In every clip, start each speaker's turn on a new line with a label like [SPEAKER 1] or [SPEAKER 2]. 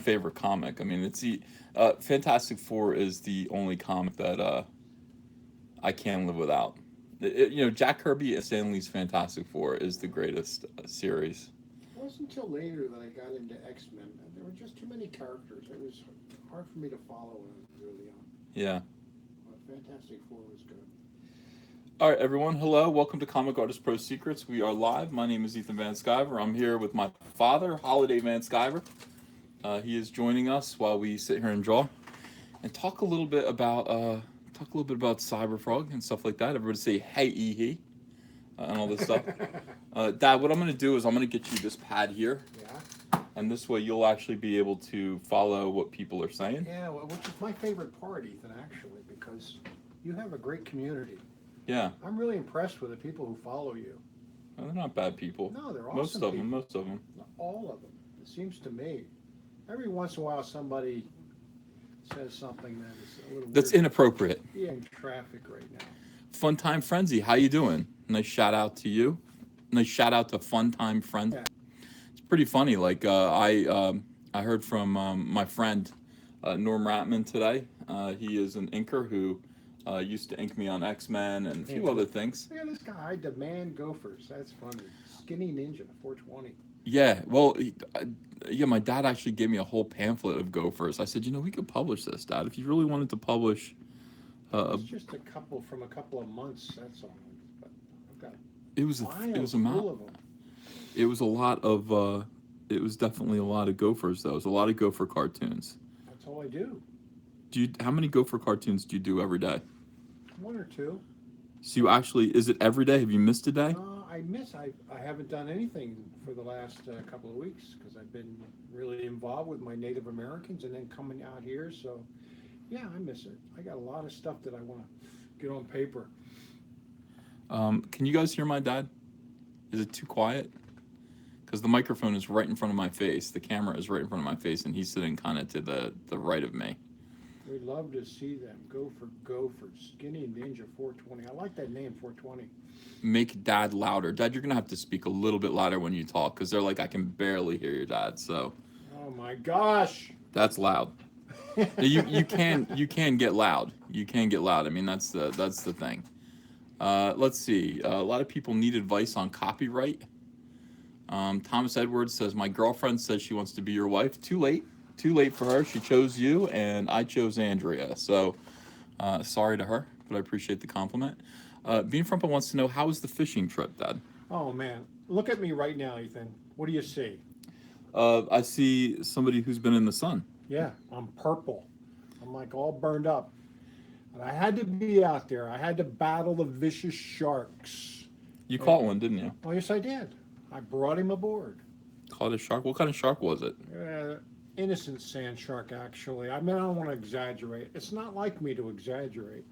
[SPEAKER 1] favorite comic. I mean, it's the Fantastic Four is the only comic that I can live without. Jack Kirby and Stan Lee's Fantastic Four is the greatest series.
[SPEAKER 2] It wasn't until later that I got into X-Men. There were just too many characters. It was hard for me to follow when I was really young.
[SPEAKER 1] Yeah.
[SPEAKER 2] But Fantastic Four was good.
[SPEAKER 1] All right, everyone. Hello. Welcome to Comic Artist Pro Secrets. We are live. My name is Ethan Van Sciver. I'm here with my father, Holiday Van Sciver. He is joining us while we sit here and draw and talk a little bit about Cyberfrog and stuff like that. Everybody say hey he and all this stuff. Dad, what I'm going to do is I'm going to get you this pad here,
[SPEAKER 2] Yeah.
[SPEAKER 1] and this way you'll actually be able to follow what people are saying.
[SPEAKER 2] Yeah, well, which is my favorite part, Ethan, actually, because you have a great community.
[SPEAKER 1] Yeah.
[SPEAKER 2] I'm really impressed with the people who follow you.
[SPEAKER 1] Well, they're not bad people.
[SPEAKER 2] No, they're
[SPEAKER 1] Most
[SPEAKER 2] awesome
[SPEAKER 1] of
[SPEAKER 2] people.
[SPEAKER 1] them. Most of them.
[SPEAKER 2] All of them. It seems to me. Every once in a while, somebody says something that is a little
[SPEAKER 1] That's
[SPEAKER 2] weird.
[SPEAKER 1] inappropriate.
[SPEAKER 2] Yeah, in traffic right now.
[SPEAKER 1] Fun Time Frenzy, how you doing? Nice shout out to you. Nice shout out to Fun Time Frenzy.
[SPEAKER 2] Yeah.
[SPEAKER 1] It's pretty funny. Like I heard from my friend Norm Ratman today. He is an inker who used to ink me on X-Men and a few
[SPEAKER 2] Yeah.
[SPEAKER 1] other things.
[SPEAKER 2] Look at this guy. I demand gophers. That's funny. Skinny Ninja, 420.
[SPEAKER 1] Yeah, well, yeah, my dad actually gave me a whole pamphlet of Gophers. I said, we could publish this, Dad. If you really wanted to publish,
[SPEAKER 2] It's just a couple from a couple of months. That's all. But I've got
[SPEAKER 1] it was it was
[SPEAKER 2] files
[SPEAKER 1] a
[SPEAKER 2] full
[SPEAKER 1] mount.
[SPEAKER 2] of them.
[SPEAKER 1] It was a lot of. It was definitely a lot of Gophers, though. It was a lot of Gopher cartoons.
[SPEAKER 2] That's all I do.
[SPEAKER 1] How many Gopher cartoons do you do every day?
[SPEAKER 2] One or two.
[SPEAKER 1] So you actually, is it every day? Have you missed a day?
[SPEAKER 2] I haven't done anything for the last couple of weeks because I've been really involved with my Native Americans and then coming out here. So, yeah, I miss it. I got a lot of stuff that I want to get on paper.
[SPEAKER 1] Can you guys hear my dad? Is it too quiet? Because the microphone is right in front of my face. The camera is right in front of my face, and he's sitting kind of to the right of me.
[SPEAKER 2] We'd love to see them. Gophers. Skinny Ninja 420. I like that name, 420.
[SPEAKER 1] Make Dad louder. Dad, you're gonna have to speak a little bit louder when you talk, because they're like, I can barely hear your dad. So
[SPEAKER 2] Oh my gosh.
[SPEAKER 1] that's loud. You can get loud. You can get loud. I mean, that's the thing. Let's see. A lot of people need advice on copyright. Thomas Edwards says, my girlfriend says she wants to be your wife. Too late. Too late for her. She chose you, and I chose Andrea. So, sorry to her, but I appreciate the compliment. Bean Frumpa wants to know, how was the fishing trip, Dad?
[SPEAKER 2] Oh man. Look at me right now, Ethan. What do you see?
[SPEAKER 1] I see somebody who's been in the sun.
[SPEAKER 2] Yeah, I'm purple. I'm like all burned up. But I had to be out there. I had to battle the vicious sharks.
[SPEAKER 1] You caught one, didn't you?
[SPEAKER 2] Oh, yes, I did. I brought him aboard.
[SPEAKER 1] Caught a shark? What kind of shark was it?
[SPEAKER 2] Innocent sand shark, actually. I mean, I don't want to exaggerate. It's not like me to exaggerate.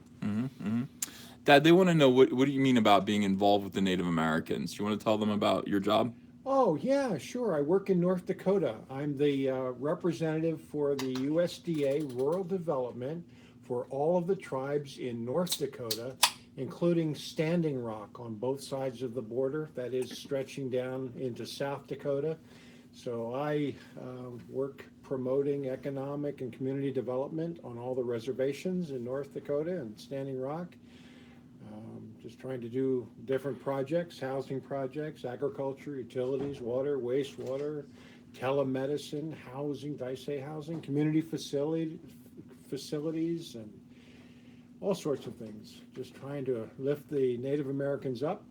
[SPEAKER 1] Dad, they want to know, what do you mean about being involved with the Native Americans? You want to tell them about your job?
[SPEAKER 2] Oh, yeah, sure. I work in North Dakota. I'm the representative for the USDA Rural Development for all of the tribes in North Dakota, including Standing Rock on both sides of the border, that is stretching down into South Dakota. So I work promoting economic and community development on all the reservations in North Dakota and Standing Rock. Just trying to do different projects, housing projects, agriculture, utilities, water, wastewater, telemedicine, housing, did I say housing? Community facilities, and all sorts of things. Just trying to lift the Native Americans up,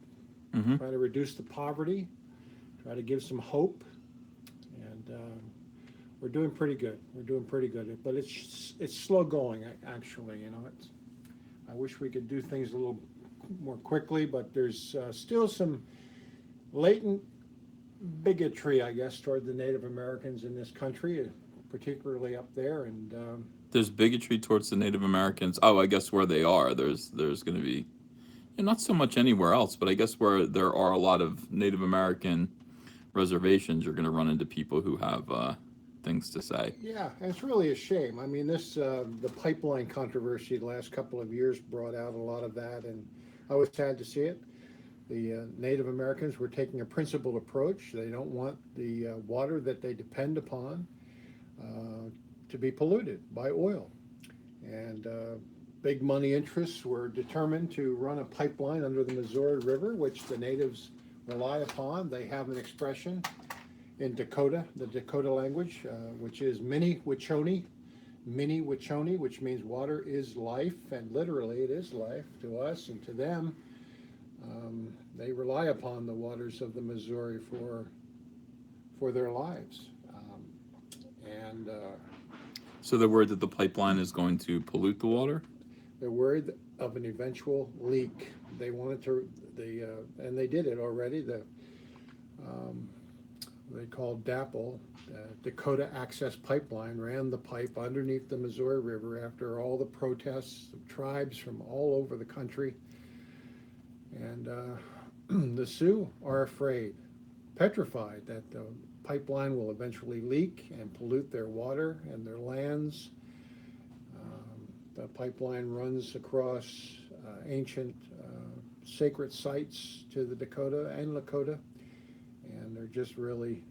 [SPEAKER 2] try to reduce the poverty, try to give some hope, and we're doing pretty good. We're doing pretty good, but it's slow going actually. I wish we could do things a little more quickly, but there's still some latent bigotry, I guess, toward the Native Americans in this country, particularly up there, and.
[SPEAKER 1] There's bigotry towards the Native Americans. Oh, I guess where they are, there's going to be, not so much anywhere else, but I guess where there are a lot of Native American reservations, you're going to run into people who have things to say.
[SPEAKER 2] Yeah, and it's really a shame. I mean, the pipeline controversy the last couple of years brought out a lot of that, and I was sad to see it. The Native Americans were taking a principled approach. They don't want the water that they depend upon to be polluted by oil. And big money interests were determined to run a pipeline under the Missouri River, which the natives rely upon. They have an expression in Dakota, the Dakota language, which is Mini Wachoni, which means water is life, and literally it is life to us and to them. They rely upon the waters of the Missouri for their lives. And
[SPEAKER 1] So they're worried that the pipeline is going to pollute the water?
[SPEAKER 2] They're worried of an eventual leak. They wanted to, and they did it already. They called DAPL, Dakota Access Pipeline, ran the pipe underneath the Missouri River after all the protests of tribes from all over the country. And the Sioux are afraid, petrified that the pipeline will eventually leak and pollute their water and their lands. The pipeline runs across ancient sacred sites to the Dakota and Lakota, and they're just really,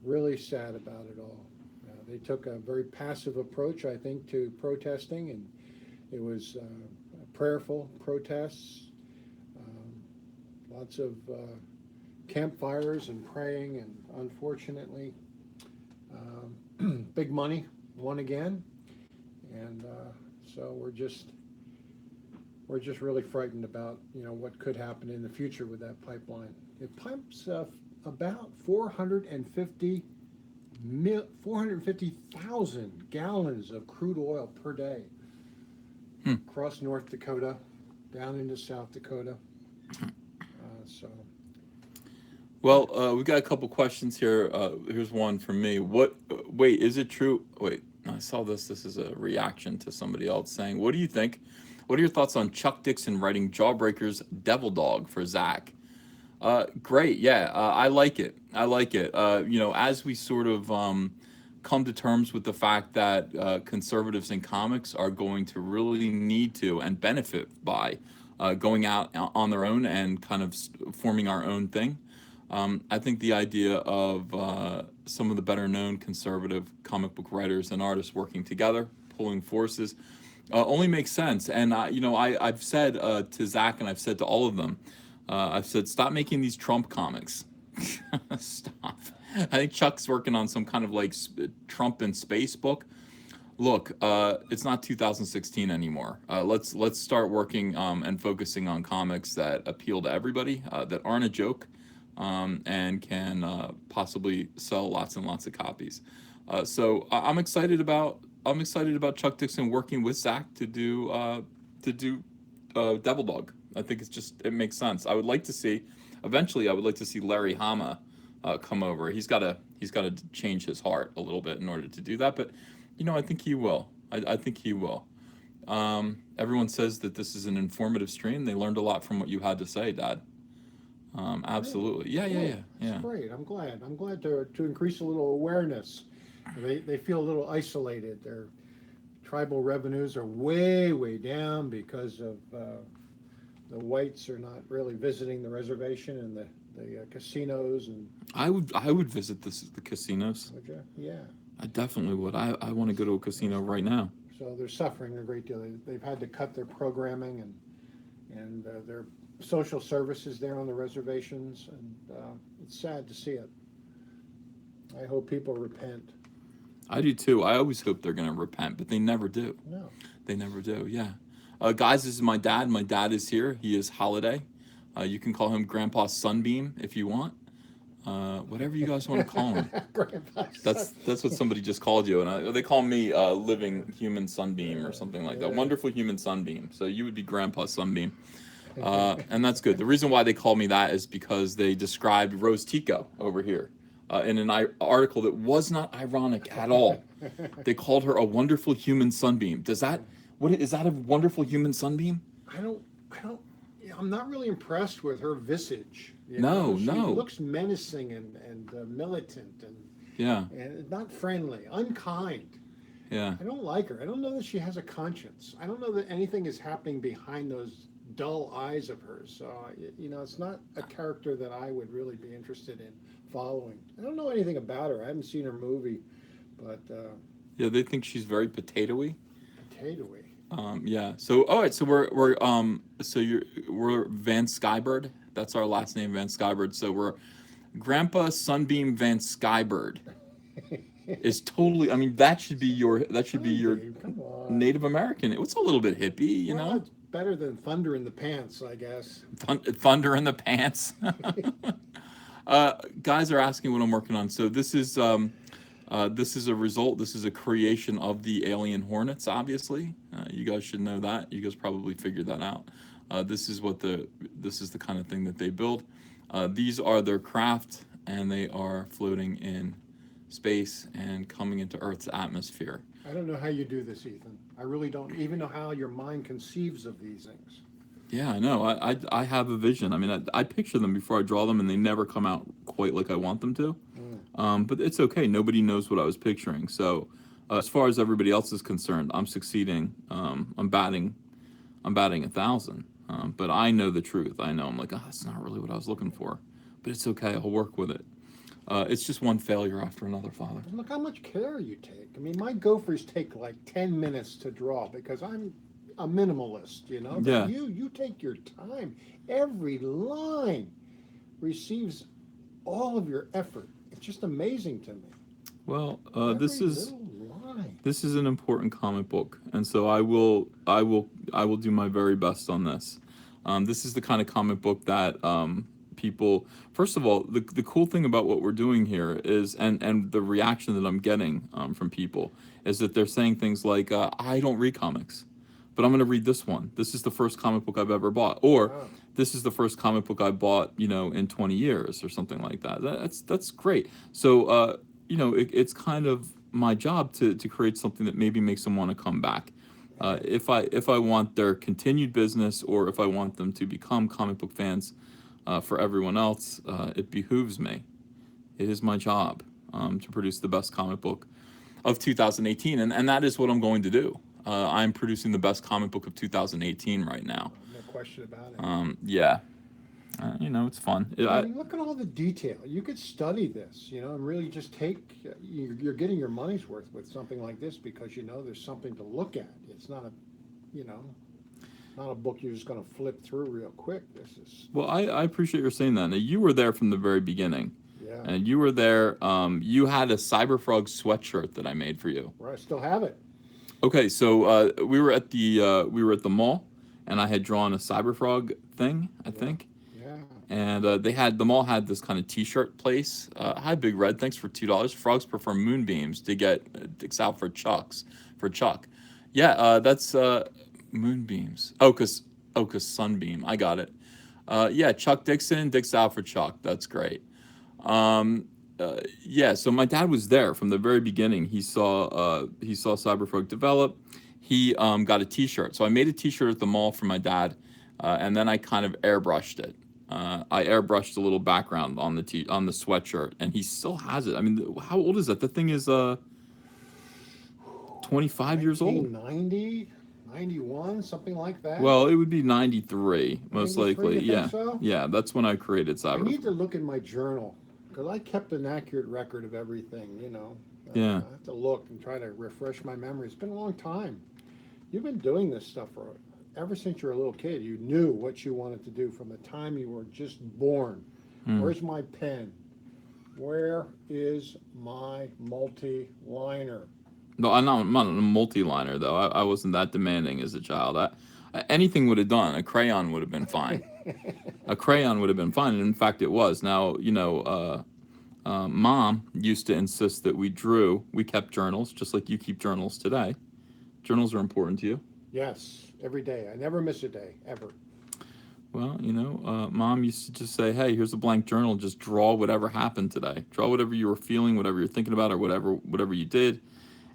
[SPEAKER 2] really sad about it all. They took a very passive approach, I think, to protesting, and it was prayerful protests, lots of campfires and praying, and unfortunately, big money won again, and so we're just really frightened about what could happen in the future with that pipeline. It pumps about 450,000 gallons of crude oil per day across North Dakota, down into South Dakota.
[SPEAKER 1] Well, we got a couple questions here. Here's one from me. Wait, is it true? Wait, I saw this. This is a reaction to somebody else saying, what do you think? What are your thoughts on Chuck Dixon writing Jawbreaker's Devil Dog for Zach? Great. Yeah, I like it. As we sort of come to terms with the fact that conservatives in comics are going to really need to and benefit by going out on their own and kind of forming our own thing. I think the idea of some of the better known conservative comic book writers and artists working together, pulling forces, only makes sense. And I've said to Zach, and I've said to all of them, I've said, stop making these Trump comics. Stop. I think Chuck's working on some kind of like Trump in space book. Look, it's not 2016 anymore. Let's start working and focusing on comics that appeal to everybody, that aren't a joke, and can possibly sell lots and lots of copies. So I'm excited about Chuck Dixon working with Zach to do Devil Dog. I think it makes sense. Eventually I would like to see Larry Hama come over. He's got to change his heart a little bit in order to do that, but I think he will. I think he will. Everyone says that this is an informative stream. They learned a lot from what you had to say, Dad. Absolutely. Yeah.
[SPEAKER 2] That's great. I'm glad to increase a little awareness. They feel a little isolated. Their tribal revenues are way down because of the whites are not really visiting the reservation and the casinos. And
[SPEAKER 1] I would visit the casinos.
[SPEAKER 2] Would you? Yeah.
[SPEAKER 1] I definitely would. I want to go to a casino right now.
[SPEAKER 2] So they're suffering a great deal. They've had to cut their programming and their social services there on the reservations, and it's sad to see it. I hope people repent.
[SPEAKER 1] I do too. I always hope they're going to repent, but they never do.
[SPEAKER 2] No.
[SPEAKER 1] They never do, yeah. Guys, this is my dad. My dad is here. He is Holiday. You can call him Grandpa Sunbeam if you want. Whatever you guys want to call him. That's what somebody just called you, and they call me Living Human Sunbeam or something like that. Wonderful Human Sunbeam. So you would be Grandpa Sunbeam. And that's good. The reason why they call me that is because they described Rose Tico over here in an article that was not ironic at all. They called her a wonderful human sunbeam. Is that a wonderful human sunbeam?
[SPEAKER 2] I'm not really impressed with her visage.
[SPEAKER 1] No.
[SPEAKER 2] She looks menacing and militant and not friendly, unkind.
[SPEAKER 1] Yeah.
[SPEAKER 2] I don't like her. I don't know that she has a conscience. I don't know that anything is happening behind those dull eyes of hers. So, it's not a character that I would really be interested in following. I don't know anything about her. I haven't seen her movie, but
[SPEAKER 1] Yeah, they think she's very potatoey.
[SPEAKER 2] potatoey.
[SPEAKER 1] Yeah. So, all right. So we're Van Skybird. That's our last name, Van Skybird. So we're Grandpa Sunbeam Van Skybird. Is totally. I mean, that should be your
[SPEAKER 2] Sunbeam, come on.
[SPEAKER 1] Native American. It was a little bit hippie, you
[SPEAKER 2] Well,
[SPEAKER 1] know.
[SPEAKER 2] it's better than thunder in the pants, I guess.
[SPEAKER 1] Thunder in the pants. Guys are asking what I'm working on. So this is a result. This is a creation of the alien Hornets. Obviously, you guys should know that. You guys probably figured that out. This is the kind of thing that they build. These are their craft, and they are floating in space and coming into Earth's atmosphere.
[SPEAKER 2] I don't know how you do this, Ethan. I really don't even know how your mind conceives of these things.
[SPEAKER 1] Yeah, I know. I have a vision. I mean, I picture them before I draw them, and they never come out quite like I want them to. But it's okay. Nobody knows what I was picturing. So, as far as everybody else is concerned, I'm succeeding. I'm batting 1,000. But I know the truth. I know I'm like, oh, that's not really what I was looking for. But it's okay. I'll work with it. It's just one failure after another, Father.
[SPEAKER 2] Look how much care you take. I mean, my gophers take like 10 minutes to draw because I'm a minimalist, you know. But
[SPEAKER 1] Yeah.
[SPEAKER 2] you take your time. Every line receives all of your effort. It's just amazing to me.
[SPEAKER 1] Well,
[SPEAKER 2] Every
[SPEAKER 1] this is
[SPEAKER 2] little line.
[SPEAKER 1] an important comic book, and so I will do my very best on this. This is the kind of comic book that people. First of all, the cool thing about what we're doing here is, and the reaction that I'm getting from people is that they're saying things like, "I don't read comics, but I'm going to read this one. This is the first comic book I've ever bought," or
[SPEAKER 2] Wow.
[SPEAKER 1] "This is the first comic book I bought, in 20 years," or something like that. That's great. So, it's kind of my job to create something that maybe makes them want to come back. If I want their continued business, or if I want them to become comic book fans for everyone else, it behooves me. It is my job to produce the best comic book of 2018, and that is what I'm going to do. I'm producing the best comic book of 2018 right now.
[SPEAKER 2] No question about it.
[SPEAKER 1] Yeah, it's fun.
[SPEAKER 2] I mean, look at all the detail. You could study this, and really just you're getting your money's worth with something like this because there's something to look at. It's not not a book you're just going to flip through real quick. This is.
[SPEAKER 1] Well, I appreciate your saying that. Now, you were there from the very beginning.
[SPEAKER 2] Yeah.
[SPEAKER 1] And you were there. You had a Cyberfrog sweatshirt that I made for you.
[SPEAKER 2] Well, I still have it.
[SPEAKER 1] Okay, so we were at the mall, and I had drawn a Cyberfrog thing, I think.
[SPEAKER 2] Yeah.
[SPEAKER 1] And the mall had this kind of T-shirt place. Hi, Big Red. Thanks for $2. Frogs prefer moonbeams to get dicks out for Chuck. Yeah, that's moonbeams. Oh, cause sunbeam. I got it. Yeah, Chuck Dixon, dicks out for Chuck. That's great. Yeah, so my dad was there from the very beginning. He saw Cyberfrog develop. He got a T-shirt. So I made a T-shirt at the mall for my dad, and then I kind of airbrushed it. I airbrushed a little background on the sweatshirt, and he still has it. I mean, how old is that? The thing is 25 years old.
[SPEAKER 2] 1990, 91, something like that.
[SPEAKER 1] Well, it would be 93, most
[SPEAKER 2] 93,
[SPEAKER 1] likely.
[SPEAKER 2] you
[SPEAKER 1] Yeah,
[SPEAKER 2] think so?
[SPEAKER 1] yeah, that's when I created
[SPEAKER 2] I
[SPEAKER 1] Cyberfrog.
[SPEAKER 2] need to look in my journal because I kept an accurate record of everything.
[SPEAKER 1] Yeah.
[SPEAKER 2] I have to look and try to refresh my memory. It's been a long time. You've been doing this stuff ever since you were a little kid. You knew what you wanted to do from the time you were just born. Where's my pen? Where is my multi-liner?
[SPEAKER 1] No, I'm not a multi-liner though. I wasn't that demanding as a child. Anything would have done. A crayon would have been fine. A crayon would have been fine, and in fact, it was. Now, Mom used to insist that we kept journals, just like you keep journals today. Journals are important to you.
[SPEAKER 2] Yes, every day. I never miss a day, ever.
[SPEAKER 1] Well, Mom used to just say, "Hey, here's a blank journal. Just draw whatever happened today. Draw whatever you were feeling, whatever you're thinking about, or whatever you did,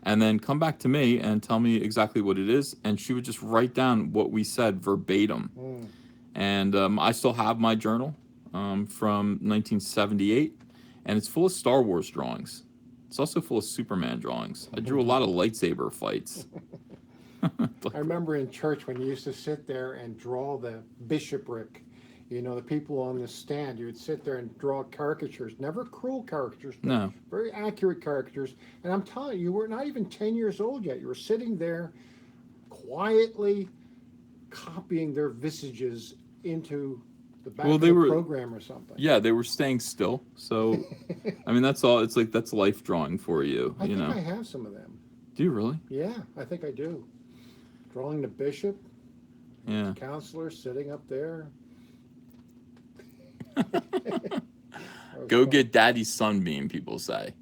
[SPEAKER 1] and then come back to me and tell me exactly what it is." And she would just write down what we said verbatim. And I still have my journal from 1978, and it's full of Star Wars drawings. It's also full of Superman drawings. I drew a lot of lightsaber fights.
[SPEAKER 2] I remember in church when you used to sit there and draw the bishopric You know, the people on the stand, you would sit there and draw caricatures, never cruel caricatures, but
[SPEAKER 1] No.
[SPEAKER 2] very accurate caricatures. And I'm telling you, you were not even 10 years old yet. You were sitting there quietly copying their visages into the back
[SPEAKER 1] Well,
[SPEAKER 2] of
[SPEAKER 1] they
[SPEAKER 2] the
[SPEAKER 1] were,
[SPEAKER 2] program or something.
[SPEAKER 1] yeah, they were staying still. So, I mean, that's all. It's like that's life drawing for you,
[SPEAKER 2] I
[SPEAKER 1] you
[SPEAKER 2] think
[SPEAKER 1] know.
[SPEAKER 2] I have some of them.
[SPEAKER 1] Do you really?
[SPEAKER 2] Yeah, I think I do. Drawing the bishop,
[SPEAKER 1] Yeah.
[SPEAKER 2] counselor sitting up there.
[SPEAKER 1] Go get daddy's sunbeam, people say.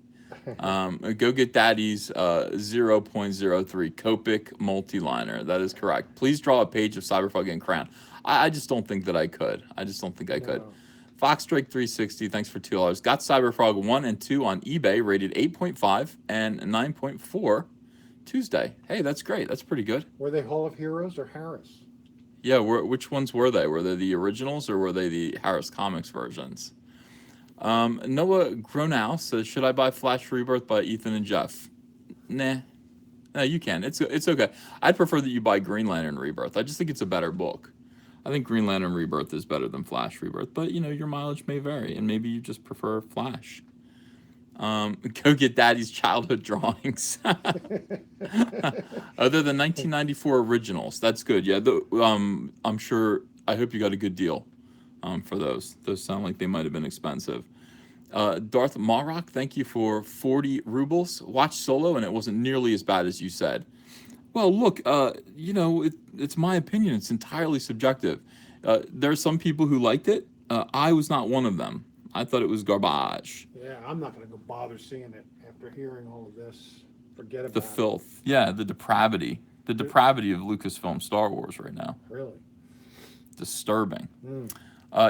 [SPEAKER 1] Go get daddy's 0.03 Copic multiliner. That is correct. Please draw a page of Cyberpunk in crayon. I just don't think that I could. I just don't think I could.
[SPEAKER 2] No.
[SPEAKER 1] Foxstrike 360, thanks for $2. Got Cyberfrog 1 and 2 on eBay, rated 8.5 and 9.4 Tuesday. Hey, that's great. That's pretty good.
[SPEAKER 2] Were they Hall of Heroes or Harris?
[SPEAKER 1] Yeah, which ones were they? Were they the originals or were they the Harris Comics versions? Noah Gronow says, should I buy Flash Rebirth by Ethan and Jeff? Nah. No, you can. It's okay. I'd prefer that you buy Green Lantern Rebirth. I just think it's a better book. I think Green Lantern Rebirth is better than Flash Rebirth, but you know, your mileage may vary, and maybe you just prefer Flash. Go get Daddy's childhood drawings. Other than 1994 originals, that's good. Yeah, I'm sure. I hope you got a good deal for those. Those sound like they might have been expensive. Darth Marok, thank you for 40 rubles. Watched Solo, and it wasn't nearly as bad as you said. Well, look, you know, it's my opinion. It's entirely subjective. There are some people who liked it. I was not one of them. I thought it was garbage.
[SPEAKER 2] Yeah, I'm not going to go bother seeing it after hearing all of this. Forget about
[SPEAKER 1] The filth. Yeah, the depravity. The depravity of Lucasfilm Star Wars right now.
[SPEAKER 2] Really?
[SPEAKER 1] Disturbing.
[SPEAKER 2] Mm.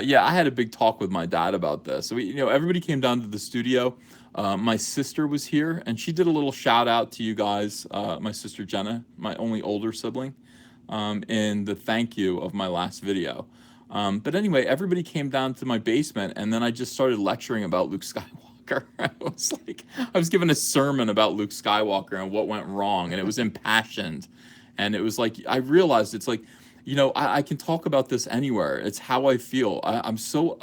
[SPEAKER 1] Yeah, I had a big talk with my dad about this. So, you know, everybody came down to the studio. My sister was here, and she did a little shout out to you guys, my sister Jenna, my only older sibling, in the thank you of my last video. But anyway, everybody came down to my basement, and then I just started lecturing about Luke Skywalker. I was giving a sermon about Luke Skywalker and what went wrong, and it was impassioned. And it was like, I realized it's like, you know, I can talk about this anywhere. It's how I feel. I'm so,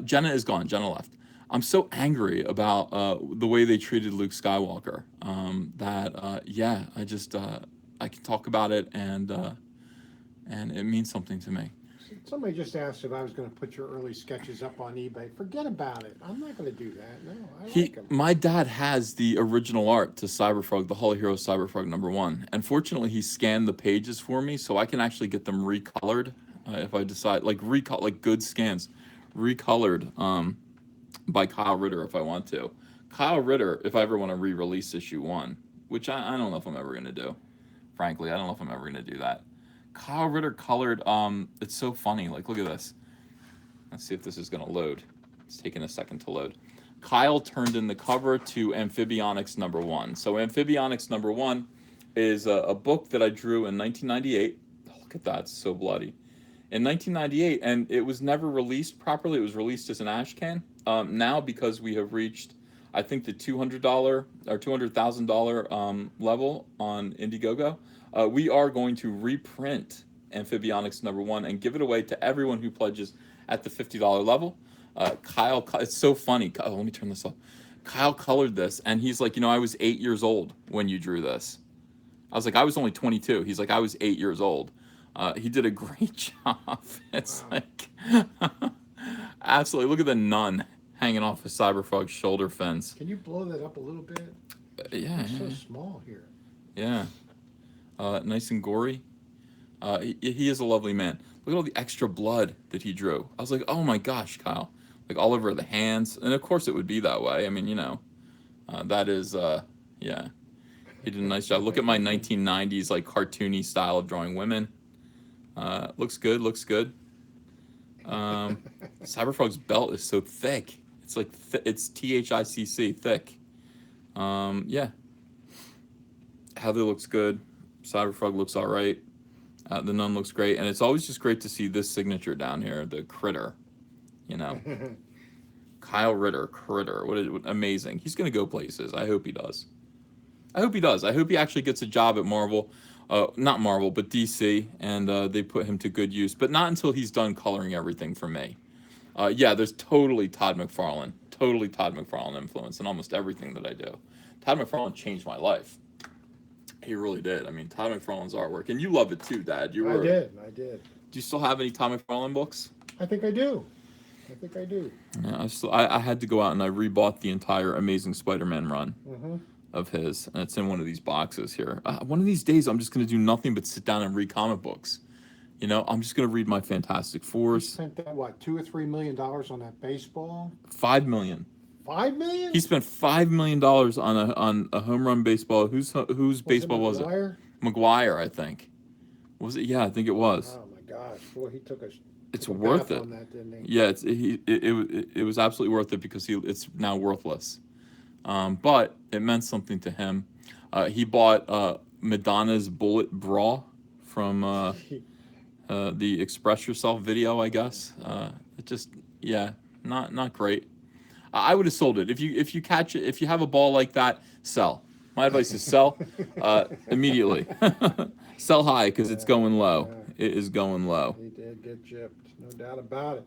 [SPEAKER 1] Jenna is gone. Jenna left. I'm so angry about the way they treated Luke Skywalker that, yeah, I can talk about it, and it means something to me.
[SPEAKER 2] Somebody just asked if I was going to put your early sketches up on eBay. Forget about it. I'm not going to do that. No, I like them.
[SPEAKER 1] My dad has the original art to Cyberfrog, the Holy Hero Cyberfrog #1. And fortunately, he scanned the pages for me, so I can actually get them recolored if I decide, like good scans, recolored by Kyle Ritter if I want to. Kyle Ritter, if I ever want to re-release issue 1, which I don't know if I'm ever going to do. Frankly, I don't know if I'm ever going to do that. Kyle Ritter colored, it's so funny. Like, look at this. Let's see if this is going to load. It's taking a second to load. Kyle turned in the cover to Amphibionics #1. So Amphibionics #1 is a book that I drew in 1998. Oh, look at that. It's so bloody. In 1998, and it was never released properly. It was released as an ash can. Now, because we have reached, I think, the $200 or $200,000 level on Indiegogo, we are going to reprint Amphibionics #1 and give it away to everyone who pledges at the $50 level. Kyle, it's so funny. Oh, let me turn this off. Kyle colored this, and he's like, you know, I was 8 years old when you drew this. I was like, I was only 22. He's like, I was 8 years old. He did a great job. It's
[SPEAKER 2] Wow.
[SPEAKER 1] like, absolutely. Look at the nun hanging off of Cyberfrog's shoulder fins.
[SPEAKER 2] Can you blow that up a little bit?
[SPEAKER 1] Yeah.
[SPEAKER 2] It's so small here.
[SPEAKER 1] Yeah. Nice and gory. He is a lovely man. Look at all the extra blood that he drew. I was like, oh my gosh, Kyle. Like all over the hands. And of course it would be that way. I mean, you know, that is, yeah. He did a nice job. Look at my 1990s, like, cartoony style of drawing women. Looks good, looks good. Cyberfrog's belt is so thick. It's like, it's THICC, thick. Yeah. Heather looks good. Cyberfrog looks all right. The nun looks great. And it's always just great to see this signature down here, the critter, you know. Kyle Ritter, critter. What amazing. He's going to go places. I hope he does. I hope he does. I hope he actually gets a job at Marvel. not Marvel, but DC, and they put him to good use. But not until he's done coloring everything for me. Yeah, there's totally Todd McFarlane influence in almost everything that I do. Todd McFarlane changed my life. He really did. I mean, Todd McFarlane's artwork, and you love it too, Dad.
[SPEAKER 2] I did.
[SPEAKER 1] Do you still have any Todd McFarlane books?
[SPEAKER 2] I think I do.
[SPEAKER 1] Yeah, I had to go out and I rebought the entire Amazing Spider-Man run of his, and it's in one of these boxes here. One of these days, I'm just going to do nothing but sit down and read comic books. You know, I'm just going to read my Fantastic
[SPEAKER 2] You
[SPEAKER 1] Fours.
[SPEAKER 2] spent that, what, $2 or $3 million on that baseball?
[SPEAKER 1] $5 million.
[SPEAKER 2] $5 million?
[SPEAKER 1] He spent $5 million on a home run baseball. Whose baseball was it? McGuire, I think. Was it? Yeah, I think it was.
[SPEAKER 2] Oh my gosh, boy, he took a.
[SPEAKER 1] It's worth it.
[SPEAKER 2] On that, didn't he?
[SPEAKER 1] Yeah, it was absolutely worth it because it's now worthless. But it meant something to him. He bought Madonna's Bullet Bra from the Express Yourself video, I guess. It just, yeah, not great. I would have sold it. If you catch it, if you have a ball like that, sell. My advice is sell immediately. Sell high because it's going low. It is going low.
[SPEAKER 2] He did get gypped, no doubt about it.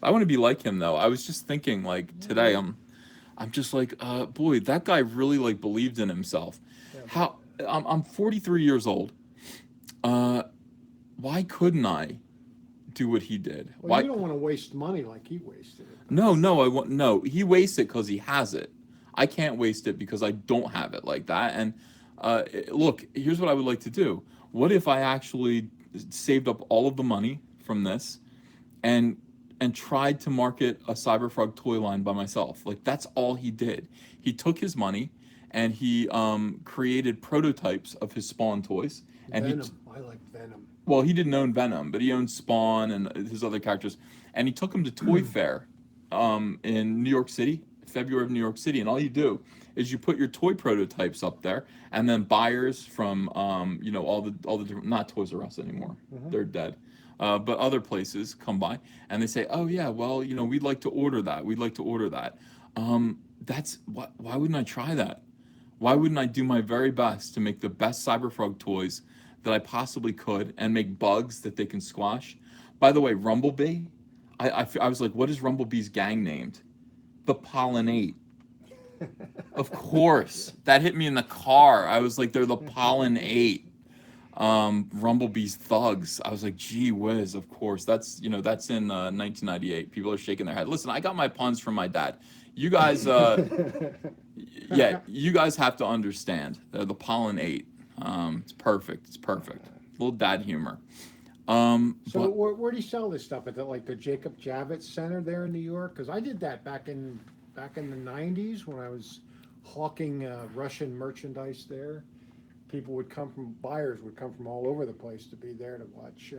[SPEAKER 1] I want to be like him though. I was just thinking like today I'm just like boy, that guy really like believed in himself. How I'm 43 years old. Why couldn't I do what he did?
[SPEAKER 2] Well,
[SPEAKER 1] Why?
[SPEAKER 2] you don't want to waste money like he wasted it.
[SPEAKER 1] No. He wastes it because he has it. I can't waste it because I don't have it like that. And look, here's what I would like to do. What if I actually saved up all of the money from this and tried to market a Cyberfrog toy line by myself? Like that's all he did. He took his money and he created prototypes of his Spawn toys. And
[SPEAKER 2] Venom. I like Venom.
[SPEAKER 1] Well, he didn't own Venom, but he owned Spawn and his other characters. And he took them to Toy Fair in New York City, February of New York City. And all you do is you put your toy prototypes up there, and then buyers from all the different, not Toys R Us anymore, they're dead, but other places come by and they say, oh yeah, well we'd like to order that. That's why wouldn't I try that? Why wouldn't I do my very best to make the best Cyberfrog toys that I possibly could and make bugs that they can squash? By the way, Rumblebee, I was like, what is Rumblebee's gang named? The Pollinate. Of course. That hit me in the car. I was like, they're the Pollinate. Rumblebee's thugs. I was like, gee whiz, of course. That's in 1998. People are shaking their head. Listen, I got my puns from my dad. You guys, you guys have to understand. They're the Pollinate. It's perfect. Little dad humor.
[SPEAKER 2] So where do you sell this stuff? At the Jacob Javits Center there in New York? Because I did that back in the 90s when I was hawking Russian merchandise there. Buyers would come from all over the place to be there to watch,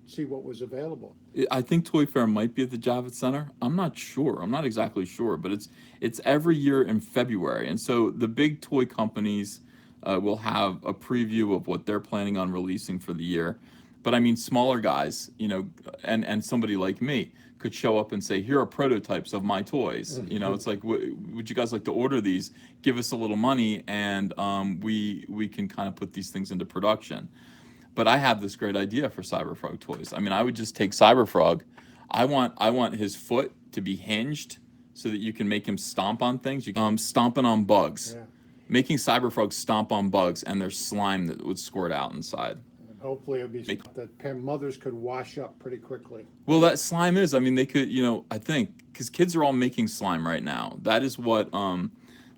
[SPEAKER 2] see what was available.
[SPEAKER 1] I think Toy Fair might be at the Javits Center. I'm not sure. I'm not exactly sure, but it's every year in February. And so the big toy companies will have a preview of what they're planning on releasing for the year. But I mean, smaller guys, and somebody like me could show up and say, here are prototypes of my toys. It's like, would you guys like to order these? Give us a little money, and we can kind of put these things into production. But I have this great idea for Cyberfrog toys. I mean, I would just take Cyberfrog. I want his foot to be hinged so that you can make him stomp on things. Stomping on bugs. Yeah. Making Cyberfrog stomp on bugs and there's slime that would squirt out inside.
[SPEAKER 2] And hopefully it would be stuff that mothers could wash up pretty quickly.
[SPEAKER 1] Well, that slime is, I mean, they could, I think, because kids are all making slime right now. That is what,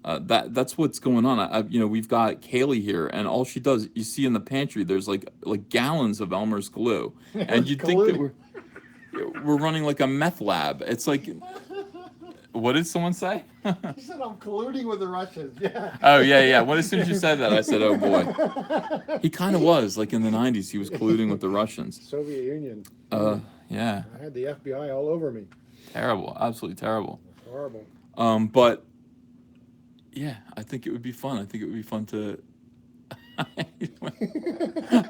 [SPEAKER 1] that's what's going on. We've got Kaylee here, and all she does, you see in the pantry, there's like gallons of Elmer's glue. And you'd think that we're running like a meth lab. It's like... What did someone say?
[SPEAKER 2] He said, I'm colluding with the Russians. Yeah.
[SPEAKER 1] Oh, yeah. Well, as soon as you said that, I said, oh, boy. He kind of was. Like in the 90s, he was colluding with the Russians.
[SPEAKER 2] Soviet Union.
[SPEAKER 1] Yeah.
[SPEAKER 2] I had the FBI all over me.
[SPEAKER 1] Terrible. Absolutely terrible.
[SPEAKER 2] Horrible.
[SPEAKER 1] But, yeah, I think it would be fun. I think it would be fun to...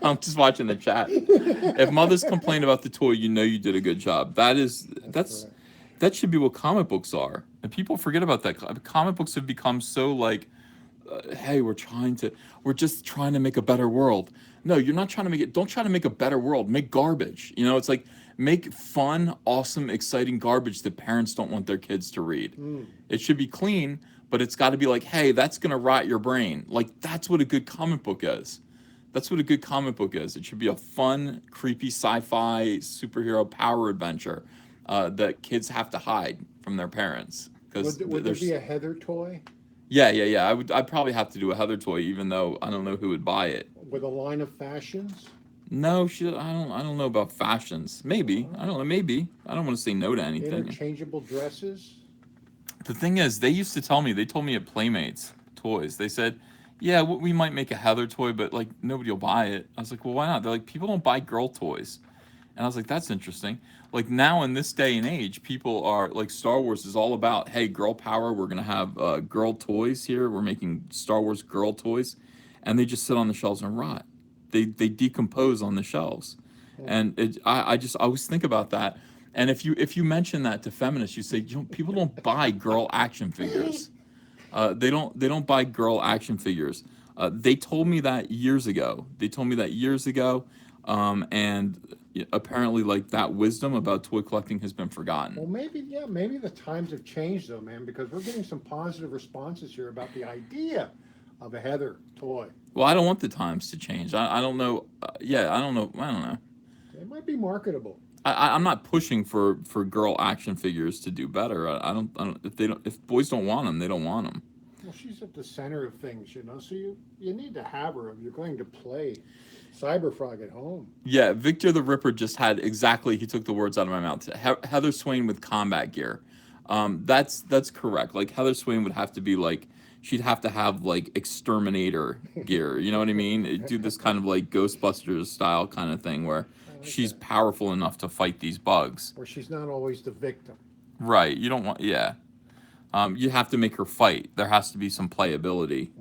[SPEAKER 1] I'm just watching the chat. If mothers complain about the toy, you did a good job. That's right. That should be what comic books are. And people forget about that. Comic books have become so hey, we're just trying to make a better world. No, you're not trying to make it. Don't try to make a better world. Make garbage. You know, it's like make fun, awesome, exciting garbage that parents don't want their kids to read. It should be clean, but it's got to be like, hey, that's gonna rot your brain. Like that's what a good comic book is. That's what a good comic book is. It should be a fun, creepy sci-fi superhero power adventure that kids have to hide from their parents because
[SPEAKER 2] Would there be a Heather toy
[SPEAKER 1] yeah. I'd probably have to do a Heather toy, even though I don't know who would buy it.
[SPEAKER 2] with a line of fashions?
[SPEAKER 1] No, I don't know about fashions. Maybe I don't know. Maybe I don't want to say no to anything.
[SPEAKER 2] Interchangeable dresses?
[SPEAKER 1] The thing is, they used to tell me. They told me at Playmates Toys. They said, "Yeah, we might make a Heather toy, but like nobody will buy it." I was like, "Well, why not?" They're like, "People don't buy girl toys," and I was like, "That's interesting." Like now in this day and age, people are like Star Wars is all about, hey, girl power. We're gonna have girl toys here. We're making Star Wars girl toys, and they just sit on the shelves and rot. They decompose on the shelves, and I just always think about that. And if you mention that to feminists, you say people don't buy girl action figures. They don't buy girl action figures. They told me that years ago. And apparently, like that wisdom about toy collecting has been forgotten.
[SPEAKER 2] Well, maybe the times have changed though, man, because we're getting some positive responses here about the idea of a Heather toy.
[SPEAKER 1] Well, I don't want the times to change. I don't know. I don't know. I don't know.
[SPEAKER 2] It might be marketable.
[SPEAKER 1] I'm not pushing for girl action figures to do better. I don't if boys don't want them, they don't want them.
[SPEAKER 2] Well, she's at the center of things, so you need to have her if you're going to play Cyberfrog at home.
[SPEAKER 1] Yeah, Victor the Ripper just had exactly. He took the words out of my mouth. Heather Swain with combat gear. That's correct. Like Heather Swain would have to be like she'd have to have like exterminator gear. You know what I mean? Do this kind of like Ghostbusters style kind of thing where she's powerful enough to fight these bugs.
[SPEAKER 2] Where she's not always the victim.
[SPEAKER 1] Right. You don't want. Yeah. You have to make her fight. There has to be some playability.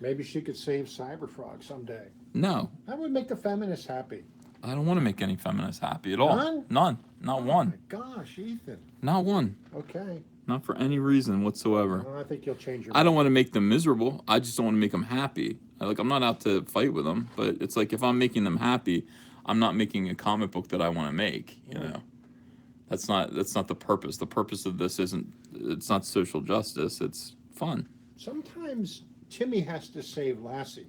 [SPEAKER 2] Maybe she could save Cyberfrog someday.
[SPEAKER 1] No.
[SPEAKER 2] That would make the feminists happy.
[SPEAKER 1] I don't want to make any feminists happy at all.
[SPEAKER 2] None?
[SPEAKER 1] None. Not one.
[SPEAKER 2] Oh my gosh, Ethan.
[SPEAKER 1] Not one.
[SPEAKER 2] Okay.
[SPEAKER 1] Not for any reason whatsoever.
[SPEAKER 2] Well, I think you'll change your
[SPEAKER 1] mind. I don't want to make them miserable. I just don't want to make them happy. I'm not out to fight with them, but it's like if I'm making them happy, I'm not making a comic book that I want to make, That's not the purpose. The purpose of this it's not social justice, it's fun.
[SPEAKER 2] Sometimes Timmy has to save Lassie,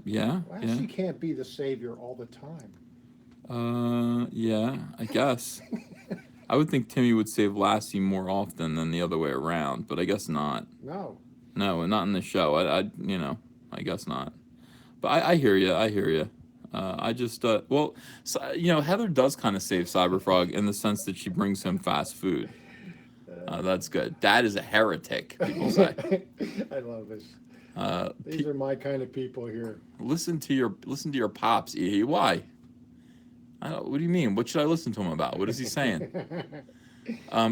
[SPEAKER 1] Yeah.
[SPEAKER 2] Lassie can't be the savior all the time.
[SPEAKER 1] Yeah, I guess. I would think Timmy would save Lassie more often than the other way around, but I guess not.
[SPEAKER 2] No,
[SPEAKER 1] not in the show. I guess not. But I hear you. I just Heather does kind of save Cyberfrog in the sense that she brings him fast food. That's good. Dad is a heretic, people say.
[SPEAKER 2] I love this. These are my kind of people here.
[SPEAKER 1] Listen to your pops, E. Why? What do you mean? What should I listen to him about? What is he saying?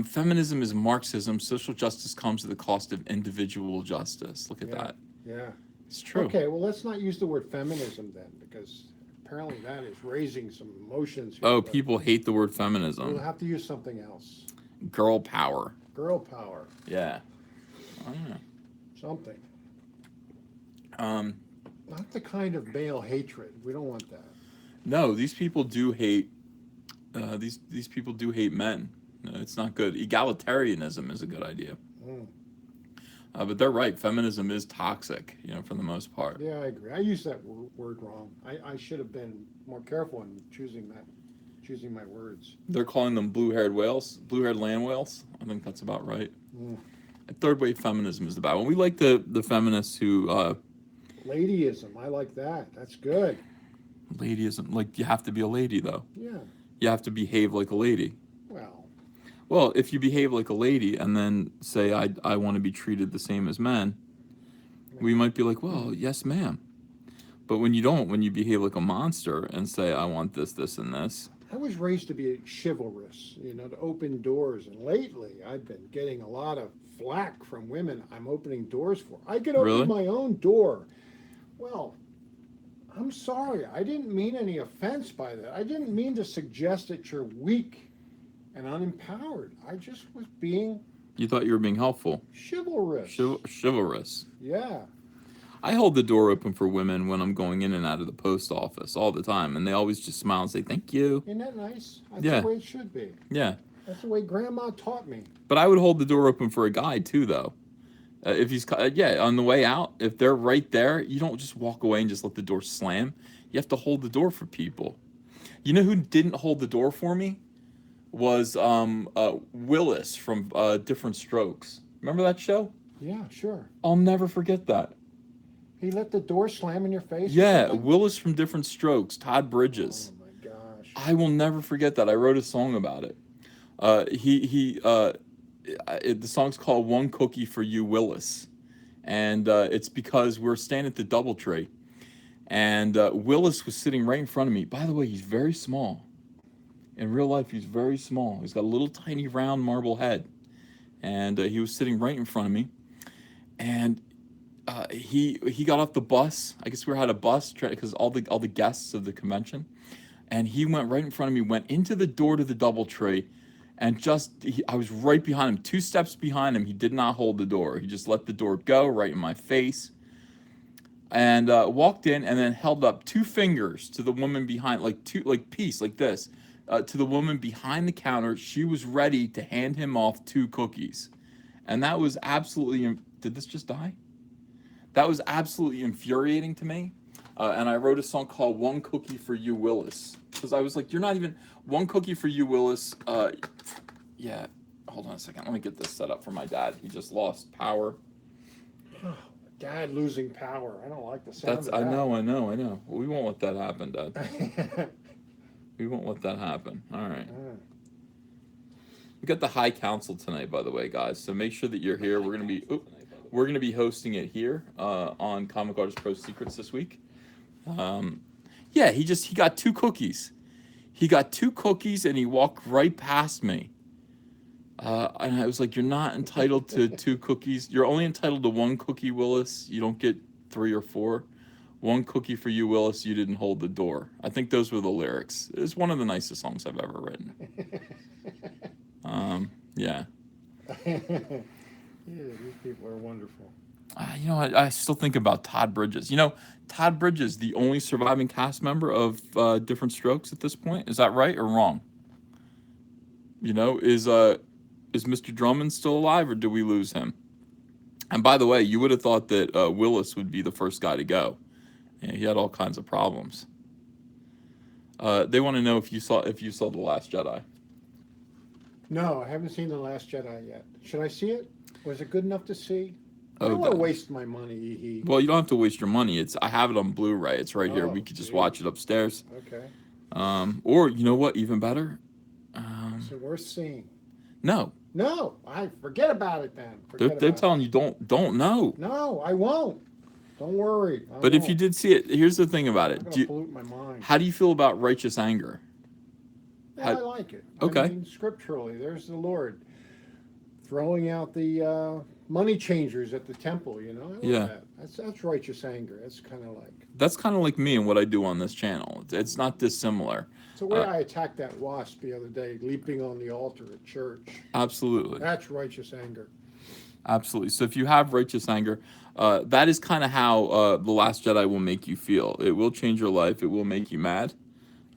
[SPEAKER 1] Feminism is Marxism. Social justice comes at the cost of individual justice. Look at that.
[SPEAKER 2] Yeah.
[SPEAKER 1] It's true.
[SPEAKER 2] Okay, well, let's not use the word feminism then, because apparently that is raising some emotions here.
[SPEAKER 1] Oh, people hate the word feminism.
[SPEAKER 2] We'll have to use something else.
[SPEAKER 1] Girl power.
[SPEAKER 2] Girl power.
[SPEAKER 1] Yeah. I don't know.
[SPEAKER 2] Something. Not the kind of male hatred. We don't want that.
[SPEAKER 1] No, these people do hate. These people do hate men. No, it's not good. Egalitarianism is a good idea. But they're right. Feminism is toxic, for the most part.
[SPEAKER 2] Yeah, I agree. I used that word wrong. I should have been more careful in choosing my words.
[SPEAKER 1] They're calling them blue-haired land whales. I think that's about right. Third wave feminism is the bad one. We like the feminists who.
[SPEAKER 2] Ladyism. I like that. That's good.
[SPEAKER 1] Ladyism. Like, you have to be a lady, though.
[SPEAKER 2] Yeah.
[SPEAKER 1] You have to behave like a lady. Well, if you behave like a lady and then say, I want to be treated the same as men, we might be like, well, yes, ma'am. But when you don't, when you behave like a monster and say, I want this, this, and this.
[SPEAKER 2] I was raised to be chivalrous, to open doors. And lately, I've been getting a lot of flack from women I'm opening doors for. I could open my own door. Well, I'm sorry. I didn't mean any offense by that. I didn't mean to suggest that you're weak and unempowered. I just was being
[SPEAKER 1] You thought you were being helpful.
[SPEAKER 2] Chivalrous.
[SPEAKER 1] Chivalrous.
[SPEAKER 2] Yeah.
[SPEAKER 1] I hold the door open for women when I'm going in and out of the post office all the time, and they always just smile and say, "Thank you."
[SPEAKER 2] Isn't that nice? That's
[SPEAKER 1] Yeah.
[SPEAKER 2] the way it should be.
[SPEAKER 1] Yeah.
[SPEAKER 2] That's the way Grandma taught me.
[SPEAKER 1] But I would hold the door open for a guy, too, though. If he's, on the way out, if they're right there, you don't just walk away and just let the door slam. You have to hold the door for people. You know who didn't hold the door for me? Was Willis from Different Strokes. Remember that show?
[SPEAKER 2] Yeah, sure.
[SPEAKER 1] I'll never forget that.
[SPEAKER 2] He let the door slam in your face?
[SPEAKER 1] Yeah, Willis from Different Strokes, Todd Bridges.
[SPEAKER 2] Oh, my gosh.
[SPEAKER 1] I will never forget that. I wrote a song about it. The song's called "One Cookie for You, Willis," and it's because we're standing at the DoubleTree, and Willis was sitting right in front of me. By the way, he's very small. In real life, he's very small. He's got a little tiny round marble head, and he was sitting right in front of me, and he got off the bus. I guess we had a bus because all the guests of the convention, and he went right in front of me, went into the door to the DoubleTree. And I was right behind him, 2 steps behind him. He did not hold the door. He just let the door go right in my face. And walked in and then held up 2 fingers to the woman behind, peace, like this, to the woman behind the counter. She was ready to hand him off 2 cookies. And that was absolutely, did this just die? That was absolutely infuriating to me. And I wrote a song called "One Cookie for You, Willis." Because I was like, you're not even, one cookie for you, Willis. Yeah, hold on a second. Let me get this set up for my dad. He just lost power.
[SPEAKER 2] Oh, Dad losing power. I don't like the sound of that.
[SPEAKER 1] I know. Well, we won't let that happen, Dad. We won't let that happen. All right. We got the High Council tonight, by the way, guys. So make sure that you're here. We're gonna be hosting it here on Comic Artist Pro Secrets this week. Yeah, he got 2 cookies. He got 2 cookies and he walked right past me. And I was like, "You're not entitled to 2 cookies. You're only entitled to 1 cookie, Willis. You don't get 3 or 4. 1 cookie for you, Willis. You didn't hold the door." I think those were the lyrics. It's one of the nicest songs I've ever written. Yeah.
[SPEAKER 2] Yeah, these people are wonderful.
[SPEAKER 1] I still think about Todd Bridges. Todd Bridges, the only surviving cast member of Different Strokes at this point. Is that right or wrong? Is Mr. Drummond still alive, or do we lose him? And by the way, you would have thought that Willis would be the first guy to go. Yeah, he had all kinds of problems. They want to know if you saw The Last Jedi.
[SPEAKER 2] No, I haven't seen The Last Jedi yet. Should I see it? Was it good enough to see? I
[SPEAKER 1] Oh,
[SPEAKER 2] don't want to waste my money.
[SPEAKER 1] Well, you don't have to waste your money. I have it on Blu-ray. It's right here.
[SPEAKER 2] Oh,
[SPEAKER 1] We could just
[SPEAKER 2] gee.
[SPEAKER 1] watch it upstairs.
[SPEAKER 2] Okay.
[SPEAKER 1] Or you know what? Even better.
[SPEAKER 2] Is it worth seeing?
[SPEAKER 1] No,
[SPEAKER 2] No, I forget about it then.
[SPEAKER 1] they're telling you don't know.
[SPEAKER 2] No, I won't. Don't worry.
[SPEAKER 1] But if you did see it, here's the thing about
[SPEAKER 2] I'm
[SPEAKER 1] it.
[SPEAKER 2] going to pollute my mind.
[SPEAKER 1] How do you feel about Righteous Anger?
[SPEAKER 2] Yeah, I like it.
[SPEAKER 1] Okay.
[SPEAKER 2] I mean, scripturally, there's the Lord throwing out the money changers at the temple. I love
[SPEAKER 1] Yeah.
[SPEAKER 2] that. That's righteous anger. That's kind of like
[SPEAKER 1] me and what I do on this channel. It's not dissimilar.
[SPEAKER 2] it's the way I attacked that wasp the other day, leaping on the altar at church.
[SPEAKER 1] Absolutely.
[SPEAKER 2] That's righteous anger.
[SPEAKER 1] Absolutely. So if you have righteous anger, that is kind of how The Last Jedi will make you feel. It will change your life. It will make you mad.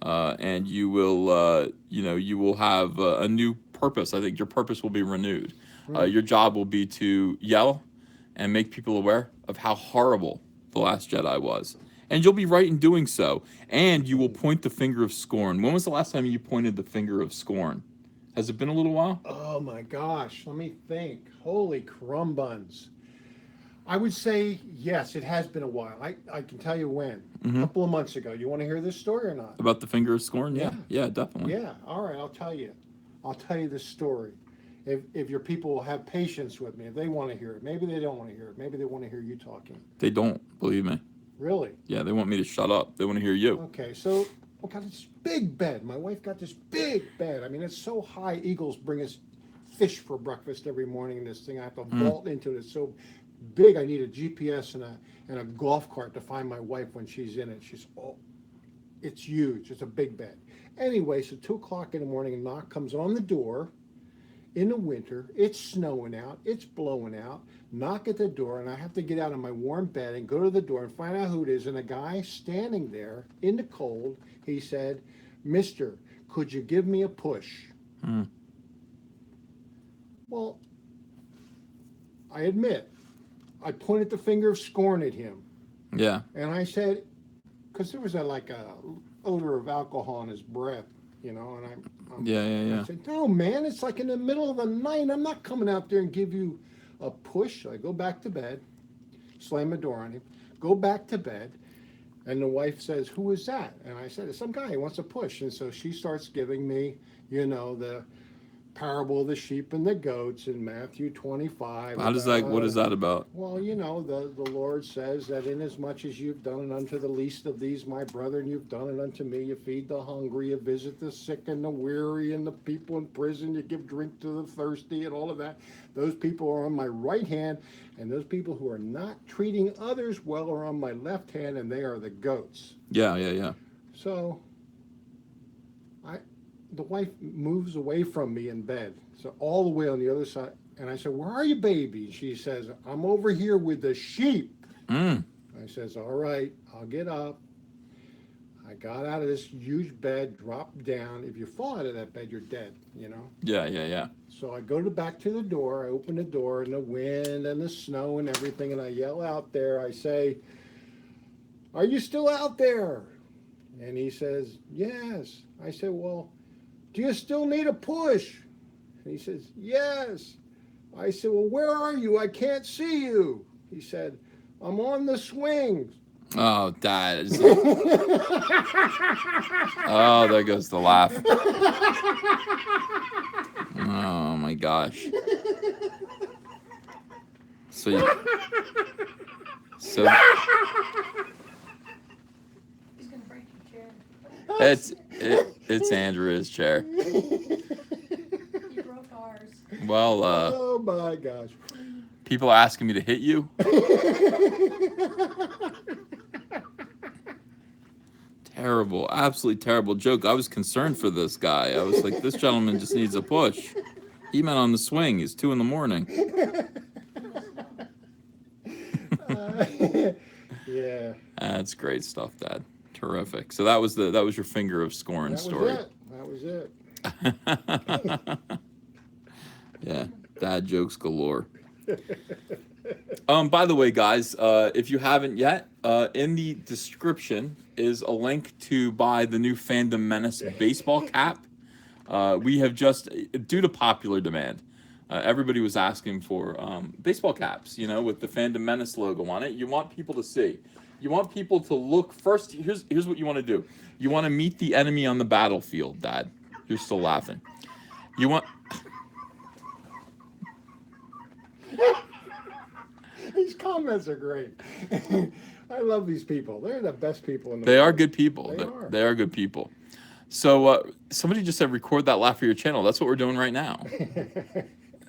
[SPEAKER 1] And you will, you will have a new purpose. I think your purpose will be renewed. Your job will be to yell and make people aware of how horrible The Last Jedi was. And you'll be right in doing so. And you will point the finger of scorn. When was the last time you pointed the finger of scorn? Has it been a little while?
[SPEAKER 2] Oh my gosh, let me think. Holy crumb buns. I would say yes, it has been a while. I can tell you when. A couple of months ago. You want to hear this story or not?
[SPEAKER 1] About the finger of scorn? Yeah, definitely.
[SPEAKER 2] Yeah, all right, I'll tell you. I'll tell you this story. If your people will have patience with me, if they want to hear it. Maybe they don't want to hear it. Maybe they want to hear you talking.
[SPEAKER 1] They don't, believe me.
[SPEAKER 2] Really?
[SPEAKER 1] Yeah, they want me to shut up. They want to hear you.
[SPEAKER 2] Okay, so we got this big bed. My wife got this big bed. I mean, it's so high. Eagles bring us fish for breakfast every morning in this thing. I have to vault into it. It's so big. I need a GPS and a golf cart to find my wife when she's in it. It's huge. It's a big bed. Anyway, so 2 o'clock in the morning, a knock comes on the door, in the winter. It's snowing out. It's blowing out. Knock at the door, and I have to get out of my warm bed and go to the door and find out who it is. And a guy standing there in the cold, he said, "Mister, could you give me a push?"
[SPEAKER 1] Mm.
[SPEAKER 2] Well, I admit, I pointed the finger of scorn at him.
[SPEAKER 1] Yeah.
[SPEAKER 2] And I said, because there was like a odor of alcohol in his breath, and
[SPEAKER 1] Yeah.
[SPEAKER 2] I said, "No, man, it's like in the middle of the night. I'm not coming out there and give you a push." So I go back to bed, slam the door on him, go back to bed, and the wife says, "Who is that?" And I said, "It's some guy. He wants a push." And so she starts giving me, the parable of the sheep and the goats in Matthew 25.
[SPEAKER 1] What is that about?
[SPEAKER 2] Well, the Lord says that inasmuch as you've done it unto the least of these, my brethren, you've done it unto me. You feed the hungry, you visit the sick and the weary and the people in prison, you give drink to the thirsty and all of that. Those people are on my right hand, and those people who are not treating others well are on my left hand, and they are the goats.
[SPEAKER 1] Yeah.
[SPEAKER 2] So the wife moves away from me in bed, so all the way on the other side. And I said, "Where are you, baby?" She says, "I'm over here with the sheep."
[SPEAKER 1] Mm.
[SPEAKER 2] I says, "All right, I'll get up." I got out of this huge bed, dropped down. If you fall out of that bed, you're dead,
[SPEAKER 1] Yeah.
[SPEAKER 2] So I go back to the door. I open the door, and the wind and the snow and everything, and I yell out there. I say, "Are you still out there?" And he says, "Yes." I said, "Well, do you still need a push?" And he says, "Yes." I said, "Well, where are you? I can't see you." He said, "I'm on the swings."
[SPEAKER 1] Oh, Dad. Oh, there goes the laugh. Oh, my gosh. So
[SPEAKER 3] He's gonna break your chair.
[SPEAKER 1] it's Andrea's chair.
[SPEAKER 3] You broke ours.
[SPEAKER 1] Well,
[SPEAKER 2] Oh my gosh.
[SPEAKER 1] people are asking me to hit you. Terrible, absolutely terrible joke. I was concerned for this guy. I was like, this gentleman just needs a push. He meant on the swing. It's 2 a.m.
[SPEAKER 2] Yeah.
[SPEAKER 1] That's great stuff, Dad. Terrific. So that was your finger of scorn story.
[SPEAKER 2] That was it.
[SPEAKER 1] Yeah, dad jokes galore. By the way, guys, if you haven't yet, in the description is a link to buy the new Fandom Menace baseball cap. We have just, due to popular demand, everybody was asking for baseball caps, with the Fandom Menace logo on it. You want people to see. You want people to look first. Here's what you want to do. You want to meet the enemy on the battlefield, Dad. You're still laughing. You want.
[SPEAKER 2] These comments are great. I love these people. They're the best people in the world.
[SPEAKER 1] They are good people.
[SPEAKER 2] They are.
[SPEAKER 1] They are good people. So somebody just said record that laugh for your channel. That's what we're doing right now.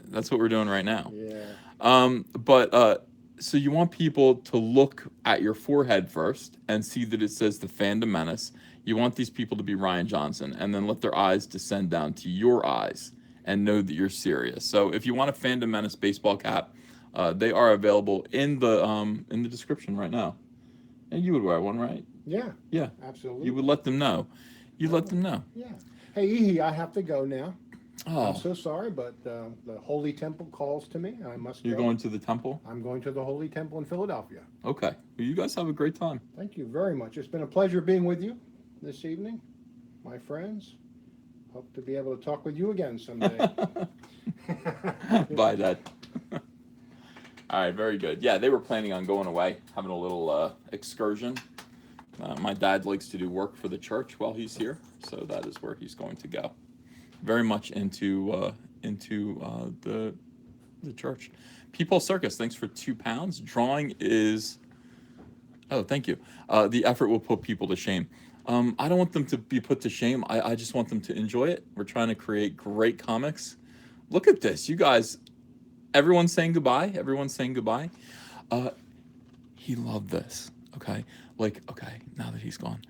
[SPEAKER 1] That's what we're doing right now.
[SPEAKER 2] Yeah.
[SPEAKER 1] So you want people to look at your forehead first and see that it says the Fandom Menace. You want these people to be Ryan Johnson, and then let their eyes descend down to your eyes and know that you're serious. So if you want a Fandom Menace baseball cap, they are available in the description right now. And you would wear one, right?
[SPEAKER 2] Yeah.
[SPEAKER 1] Yeah.
[SPEAKER 2] Absolutely.
[SPEAKER 1] You would let them know. You let them know.
[SPEAKER 2] Yeah. Hey, Ihi, I have to go now.
[SPEAKER 1] Oh.
[SPEAKER 2] I'm so sorry, but the Holy Temple calls to me. I must go.
[SPEAKER 1] You're going to the temple?
[SPEAKER 2] I'm going to the Holy Temple in Philadelphia.
[SPEAKER 1] Okay. Well, you guys have a great time.
[SPEAKER 2] Thank you very much. It's been a pleasure being with you this evening, my friends. Hope to be able to talk with you again someday.
[SPEAKER 1] Bye, Dad. All right, very good. Yeah, they were planning on going away, having a little excursion. My dad likes to do work for the church while he's here, so that is where he's going to go. Very much into the church. People Circus, thanks for £2. Drawing is, oh, thank you. The effort will put people to shame. I don't want them to be put to shame. I just want them to enjoy it. We're trying to create great comics. Look at this, you guys. Everyone's saying goodbye. Everyone's saying goodbye. He loved this. Okay, now that he's gone,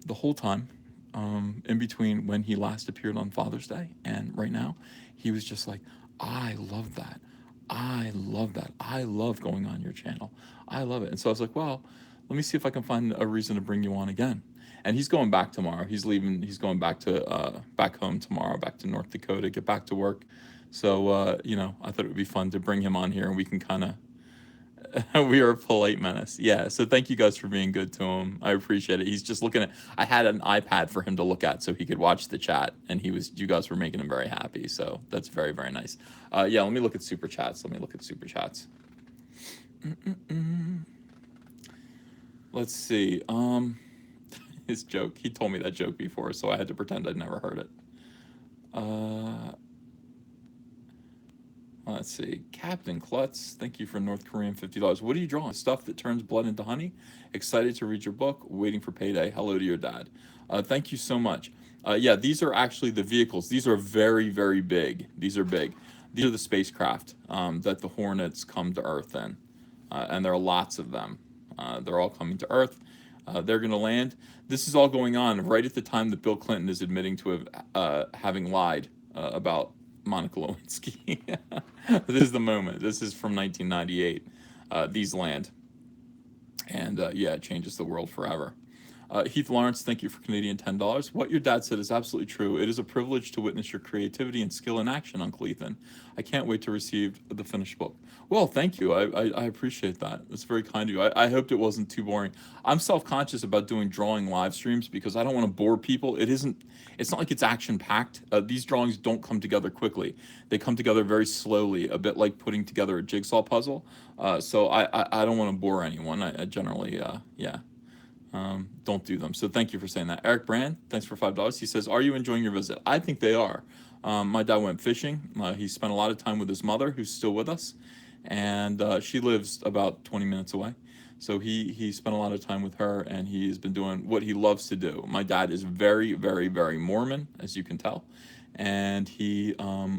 [SPEAKER 1] the whole time, in between when he last appeared on Father's Day and right now, he was just like, I love that. I love that. I love going on your channel. I love it. And so I was like, well, let me see if I can find a reason to bring you on again. And he's going back tomorrow. He's leaving. He's going back to back home tomorrow, back to North Dakota, get back to work. So I thought it would be fun to bring him on here, and we can kind of we are a polite menace. Yeah. So thank you guys for being good to him. I appreciate it. He's just looking at. I had an iPad for him to look at so he could watch the chat, and you guys were making him very happy. So that's very, very nice. Yeah. Let me look at super chats. Let's see. His joke. He told me that joke before, so I had to pretend I'd never heard it. Let's see. Captain Klutz, thank you for North Korean $50. What are you drawing? Stuff that turns blood into honey? Excited to read your book. Waiting for payday. Hello to your dad. Thank you so much. Yeah, these are actually the vehicles. These are very, very big. These are big. These are the spacecraft that the Hornets come to Earth in. And there are lots of them. They're all coming to Earth. They're going to land. This is all going on right at the time that Bill Clinton is admitting to having lied about Monica Lewinsky. This is the moment. This is from 1998. These land. And yeah, it changes the world forever. Heath Lawrence, thank you for Canadian $10. What your dad said is absolutely true. It is a privilege to witness your creativity and skill in action, Uncle Ethan. I can't wait to receive the finished book. Well, thank you. I appreciate that. That's very kind of you. I hoped it wasn't too boring. I'm self-conscious about doing drawing live streams because I don't want to bore people. It's not like it's action-packed. These drawings don't come together quickly. They come together very slowly, a bit like putting together a jigsaw puzzle. So I don't want to bore anyone. I generally, yeah. Don't do them. So thank you for saying that. Eric Brand, thanks for $5. He says, are you enjoying your visit? I think they are. My dad went fishing. He spent a lot of time with his mother, who's still with us. And she lives about 20 minutes away. So he spent a lot of time with her, and he's been doing what he loves to do. My dad is very, very, very Mormon, as you can tell. And he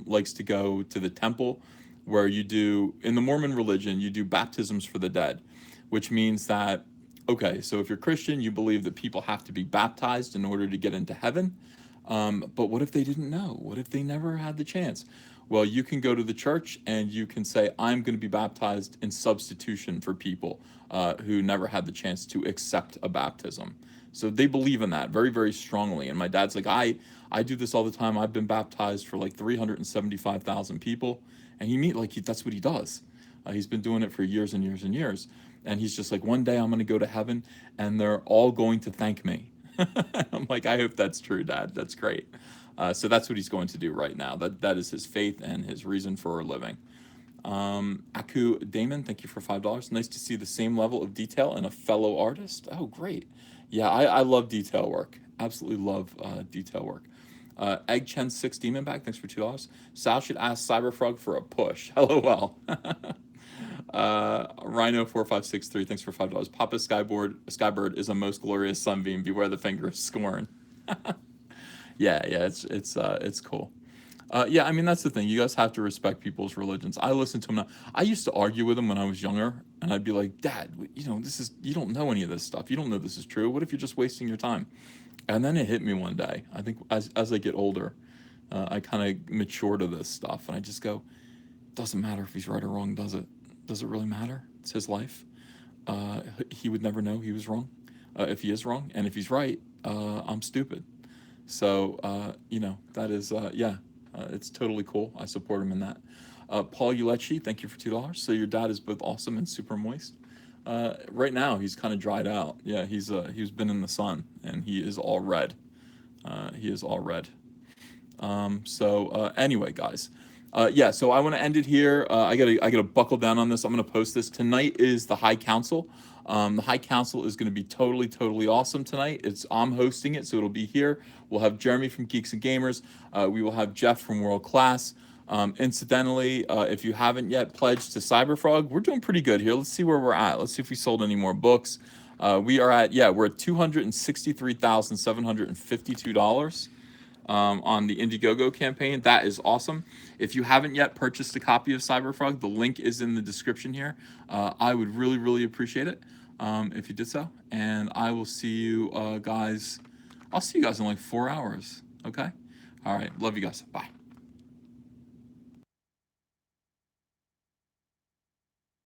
[SPEAKER 1] likes to go to the temple where you do, in the Mormon religion, you do baptisms for the dead, which means that okay, so if you're Christian, you believe that people have to be baptized in order to get into heaven. But what if they didn't know? What if they never had the chance? Well, you can go to the church and you can say, I'm going to be baptized in substitution for people who never had the chance to accept a baptism. So they believe in that very, very strongly. And my dad's like, I do this all the time. I've been baptized for like 375,000 people. And that's what he does. He's been doing it for years and years and years. And he's just like, one day I'm going to go to heaven and they're all going to thank me. I'm like, I hope that's true, Dad. That's great. So that's what he's going to do right now. That is his faith and his reason for living. Aku Damon, thank you for $5. Nice to see the same level of detail in a fellow artist. Oh, great. Yeah, I love detail work. Absolutely love detail work. Egg Chen 6 Demon Bag, thanks for $2. Sal should ask Cyberfrog for a push. LOL. Rhino4563, thanks for $5. Papa Skybird is a most glorious sunbeam. Beware the finger of scorn. yeah, it's cool. Yeah, I mean that's the thing. You guys have to respect people's religions. I listen to them now. I used to argue with them when I was younger, and I'd be like, Dad, you don't know any of this stuff. You don't know this is true. What if you're just wasting your time? And then it hit me one day. I think as I get older, I kind of mature to this stuff, and I just go, doesn't matter if he's right or wrong, does it? Does it really matter? It's his life. He would never know he was wrong if he is wrong. And if he's right, I'm stupid. So, that is, it's totally cool. I support him in that. Paul Ulechi, thank you for $2. So your dad is both awesome and super moist. Right now, he's kind of dried out. Yeah, he's been in the sun, and he is all red. Anyway, guys. So I want to end it here. I gotta buckle down on this. I'm gonna post this. Tonight is the High Council. The High Council is gonna be totally, totally awesome tonight. I'm hosting it, so it'll be here. We'll have Jeremy from Geeks and Gamers. We will have Jeff from World Class. Incidentally, if you haven't yet pledged to Cyberfrog, we're doing pretty good here. Let's see where we're at. Let's see if we sold any more books. We're at $263,752. On the Indiegogo campaign. That is awesome. If you haven't yet purchased a copy of Cyberfrog, the link is in the description here. I would really, really appreciate it if you did so. And I will see you guys I'll see you guys in like 4 hours. Okay? All right. Love you guys. Bye.